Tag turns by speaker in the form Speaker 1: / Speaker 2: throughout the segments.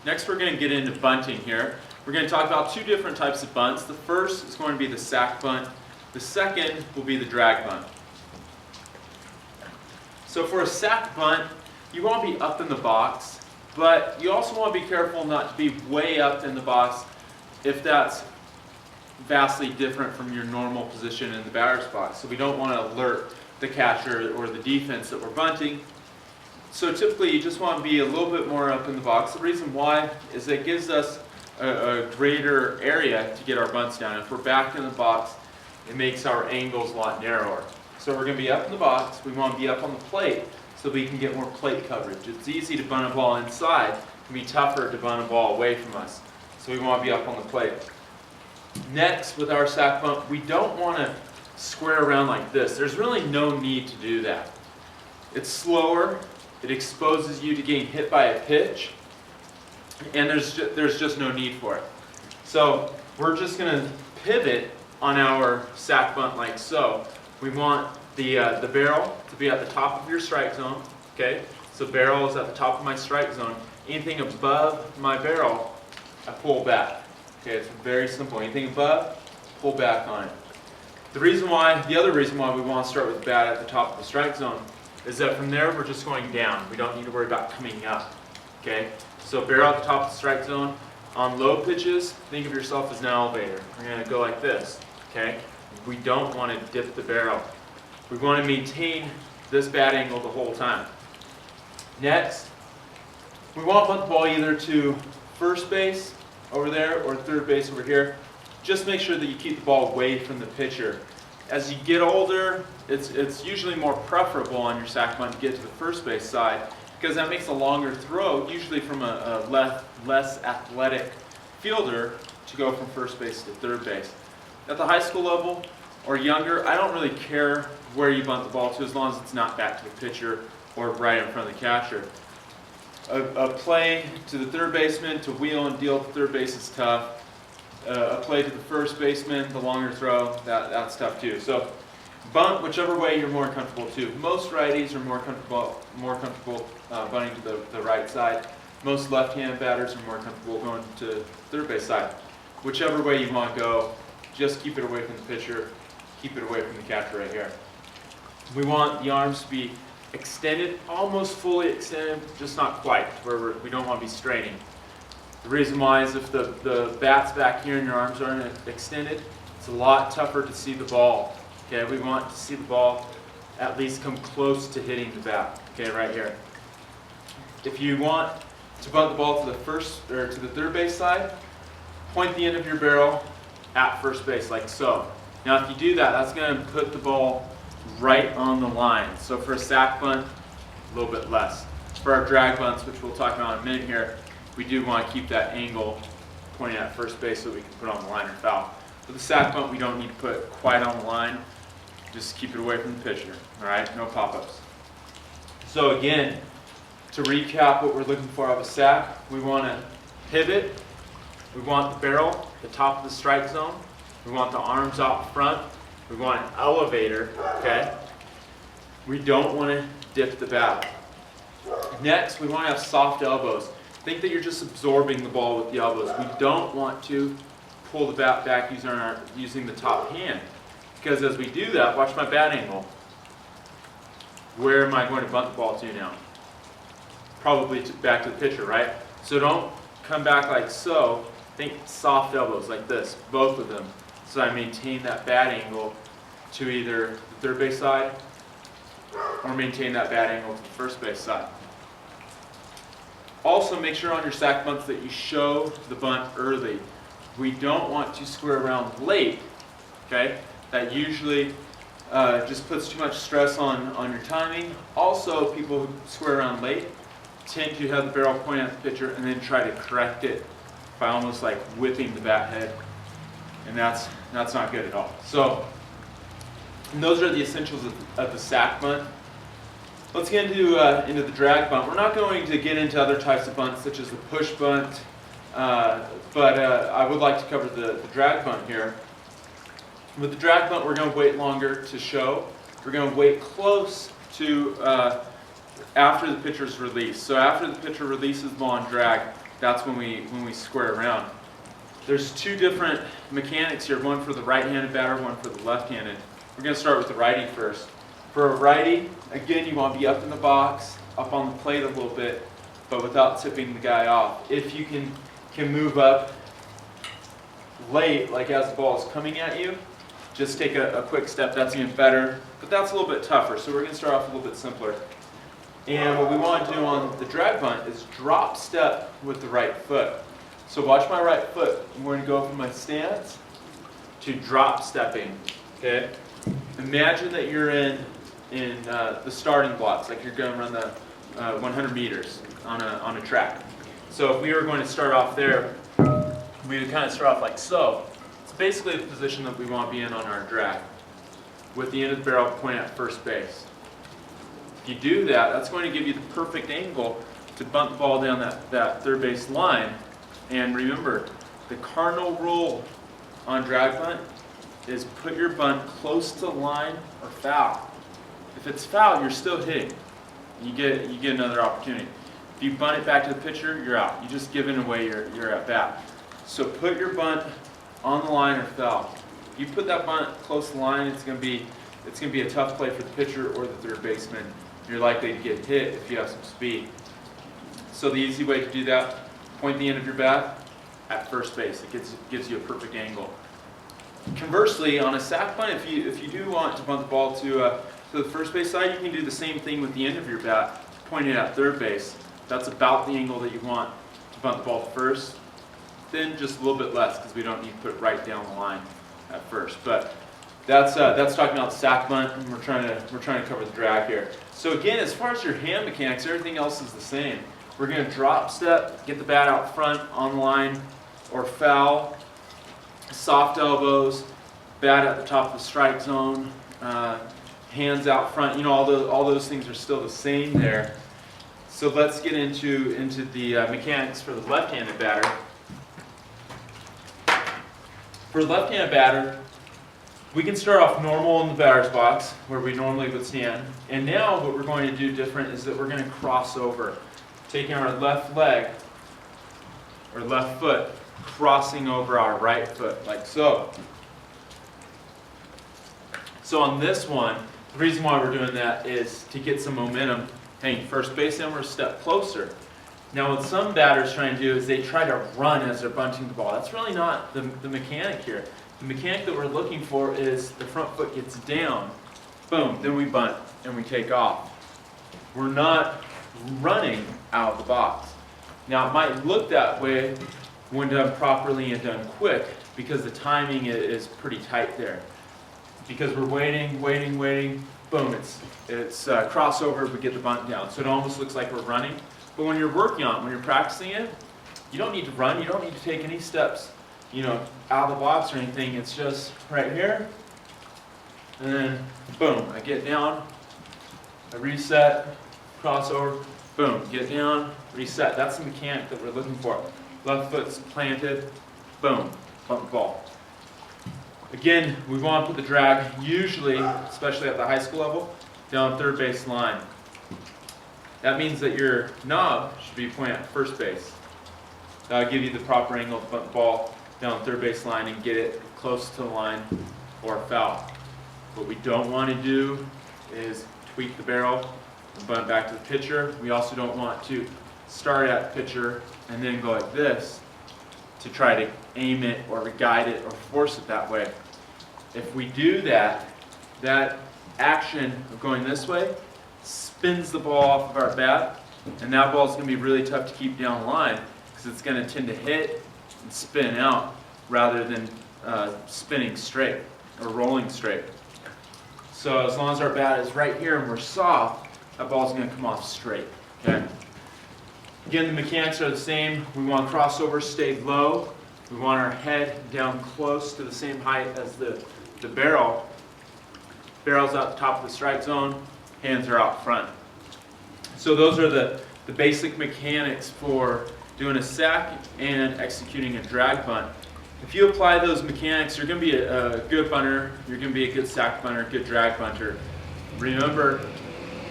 Speaker 1: Next we're going to get into bunting here. We're going to talk about two different types of bunts. The first is going to be the sack bunt. The second will be the drag bunt. So for a sack bunt, you want to be up in the box, but you also want to be careful not to be way up in the box if that's vastly different from your normal position in the batter's box. So we don't want to alert the catcher or the defense that we're bunting. So typically you just want to be a little bit more up in the box. The reason why is it gives us a greater area to get our bunts down. If we're back in the box, it makes our angles a lot narrower. So we're going to be up in the box. We want to be up on the plate so we can get more plate coverage. It's easy to bunt a ball inside. It can be tougher to bunt a ball away from us. So we want to be up on the plate. Next, with our sack bunt, we don't want to square around like this. There's really no need to do that. It's slower. It exposes you to getting hit by a pitch. And there's just no need for it. So we're just going to pivot on our sack bunt like so. We want the barrel to be at the top of your strike zone. Okay, so barrel is at the top of my strike zone. Anything above my barrel, I pull back. Okay, it's very simple. Anything above, pull back on it. The other reason why we want to start with the bat at the top of the strike zone is that from there we're just going down. We don't need to worry about coming up. Okay, so barrel at the top of the strike zone. On low pitches, think of yourself as an elevator. We're going to go like this. Okay, we don't want to dip the barrel. We want to maintain this bat angle the whole time. Next, we want to bunt the ball either to first base over there or third base over here. Just make sure that you keep the ball away from the pitcher. As you get older, it's usually more preferable on your sack bunt to get to the first base side because that makes a longer throw, usually from a less athletic fielder, to go from first base to third base. At the high school level or younger, I don't really care where you bunt the ball to as long as it's not back to the pitcher or right in front of the catcher. A play to the third baseman to wheel and deal to third base is tough. A play to the first baseman, the longer throw, that's tough too. So bunt whichever way you're more comfortable to. Most righties are more comfortable bunting to the right side. Most left-hand batters are more comfortable going to third base side. Whichever way you want to go, just keep it away from the pitcher, keep it away from the catcher right here. We want the arms to be extended, almost fully extended, just not quite, where we don't want to be straining. The reason why is if the bat's back here and your arms aren't extended, it's a lot tougher to see the ball. Okay, we want to see the ball at least come close to hitting the bat. Okay, right here. If you want to bunt the ball to the third base side, point the end of your barrel at first base like so. Now if you do that, that's going to put the ball right on the line. So for a sack bunt, a little bit less. For our drag bunts, which we'll talk about in a minute here, we do want to keep that angle pointing at first base so we can put on the line or foul. For the sack bunt, we don't need to put quite on the line. Just keep it away from the pitcher. All right, no pop-ups. So again, to recap what we're looking for out of a sack, we want to pivot. We want the barrel, the top of the strike zone. We want the arms out front. We want an elevator, okay? We don't want to dip the bat. Next, we want to have soft elbows. Think that you're just absorbing the ball with the elbows. We don't want to pull the bat back using the top hand. Because as we do that, watch my bat angle. Where am I going to bunt the ball to now? Probably back to the pitcher, right? So don't come back like so. Think soft elbows like this, both of them. So I maintain that bat angle to either the third base side or maintain that bat angle to the first base side. Also make sure on your sack bunts that you show the bunt early. We don't want to square around late, okay? That usually just puts too much stress on your timing. Also, people who square around late tend to have the barrel point at the pitcher and then try to correct it by almost like whipping the bat head. And that's not good at all. So those are the essentials of the sack bunt. Let's get into the drag bunt. We're not going to get into other types of bunts such as the push bunt, but I would like to cover the drag bunt here. With the drag bunt, we're going to wait longer to show. We're going to wait close to after the pitcher's release. So after the pitcher releases the ball on drag, that's when we square around. There's two different mechanics here, one for the right-handed batter, one for the left-handed. We're going to start with the righty first. For a righty, again, you want to be up in the box, up on the plate a little bit, but without tipping the guy off. If you can move up late, like as the ball is coming at you, just take a quick step. That's even better, but that's a little bit tougher. So we're going to start off a little bit simpler. And what we want to do on the drag bunt is drop step with the right foot. So watch my right foot. I'm going to go from my stance to drop stepping. Okay. Imagine that you're in the starting blocks, like you're going to run the 100 meters on a track. So if we were going to start off there, we would kind of start off like so. It's basically the position that we want to be in on our drag, with the end of the barrel pointing at first base. If you do that, that's going to give you the perfect angle to bunt the ball down that third base line. And remember, the cardinal rule on drag bunt is put your bunt close to the line or foul. If it's foul, you're still hitting. You get another opportunity. If you bunt it back to the pitcher, you're out. You're just giving away your at bat. So put your bunt on the line or foul. If you put that bunt close to the line, it's going to be a tough play for the pitcher or the third baseman. You're likely to get hit if you have some speed. So the easy way to do that, point the end of your bat at first base. It gives you a perfect angle. Conversely, on a sac bunt, if you do want to bunt the ball to the first base side, you can do the same thing with the end of your bat, point it at third base. That's about the angle that you want to bunt the ball to first. Then just a little bit less, because we don't need to put it right down the line at first. But that's talking about the sac bunt, and we're trying to cover the drag here. So again, as far as your hand mechanics, everything else is the same. We're going to drop step, get the bat out front, on line, or foul. Soft elbows, bat at the top of the strike zone, hands out front. You know, all those things are still the same there. So let's get into the mechanics for the left-handed batter. For a left-handed batter, we can start off normal in the batter's box, where we normally would stand. And now what we're going to do different is that we're going to cross over, taking our left leg, or left foot, crossing over our right foot, like so. So on this one, the reason why we're doing that is to get some momentum. Hey, first base, and we're a step closer. Now what some batters try and do is they try to run as they're bunting the ball. That's really not the mechanic here. The mechanic that we're looking for is the front foot gets down, boom, then we bunt and we take off. We're not running out of the box. Now it might look that way when done properly and done quick, because the timing is pretty tight there. Because we're waiting, boom, it's crossover, we get the bunt down. So it almost looks like we're running. But when you're working on it, when you're practicing it, you don't need to run, you don't need to take any steps, out of the box or anything. It's just right here, and then boom, I get down, I reset, crossover, boom, get down, reset. That's the mechanic that we're looking for. Left foot's planted, boom, bump the ball. Again, we want to put the drag, usually, especially at the high school level, down third base line. That means that your knob should be pointing at first base. That'll give you the proper angle to bunt the ball down third base line and get it close to the line or foul. What we don't want to do is tweak the barrel and bunt back to the pitcher. We also don't want to start at the pitcher and then go like this to try to aim it or guide it or force it that way. If we do that, that action of going this way spins the ball off of our bat, and that ball is going to be really tough to keep down the line because it's going to tend to hit and spin out rather than spinning straight or rolling straight. So as long as our bat is right here and we're soft, that ball is going to come off straight. Okay. Again, the mechanics are the same. We want crossover stay low. We want our head down close to the same height as the barrel. Barrel's at the top of the strike zone. Hands are out front. So those are the basic mechanics for doing a sac and executing a drag bunt. If you apply those mechanics, you're going to be a good bunter, you're going to be a good sac bunter, good drag bunter. Remember,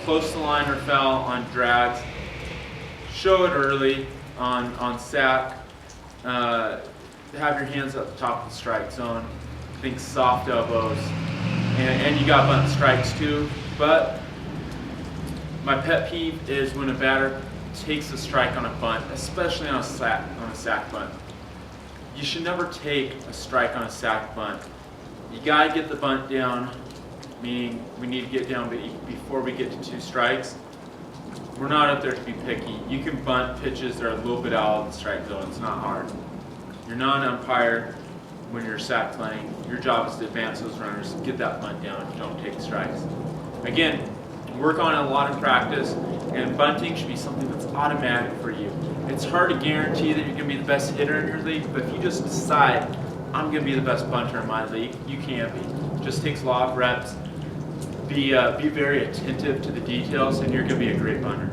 Speaker 1: close to line or foul on drags. Show it early. on sack, have your hands at the top of the strike zone. Think soft elbows, and you got bunt strikes too. But my pet peeve is when a batter takes a strike on a bunt, especially on a sack bunt. You should never take a strike on a sack bunt. You gotta get the bunt down, meaning we need to get down before we get to 2 strikes. We're not up there to be picky. You can bunt pitches that are a little bit out of the strike zone. It's not hard. You're not an umpire when you're sack playing. Your job is to advance those runners, get that bunt down, don't take strikes. Again, work on it a lot in practice, and bunting should be something that's automatic for you. It's hard to guarantee that you're going to be the best hitter in your league, but if you just decide, I'm going to be the best bunter in my league, you can be. It just takes a lot of reps. Be very attentive to the details, and you're going to be a great bunter.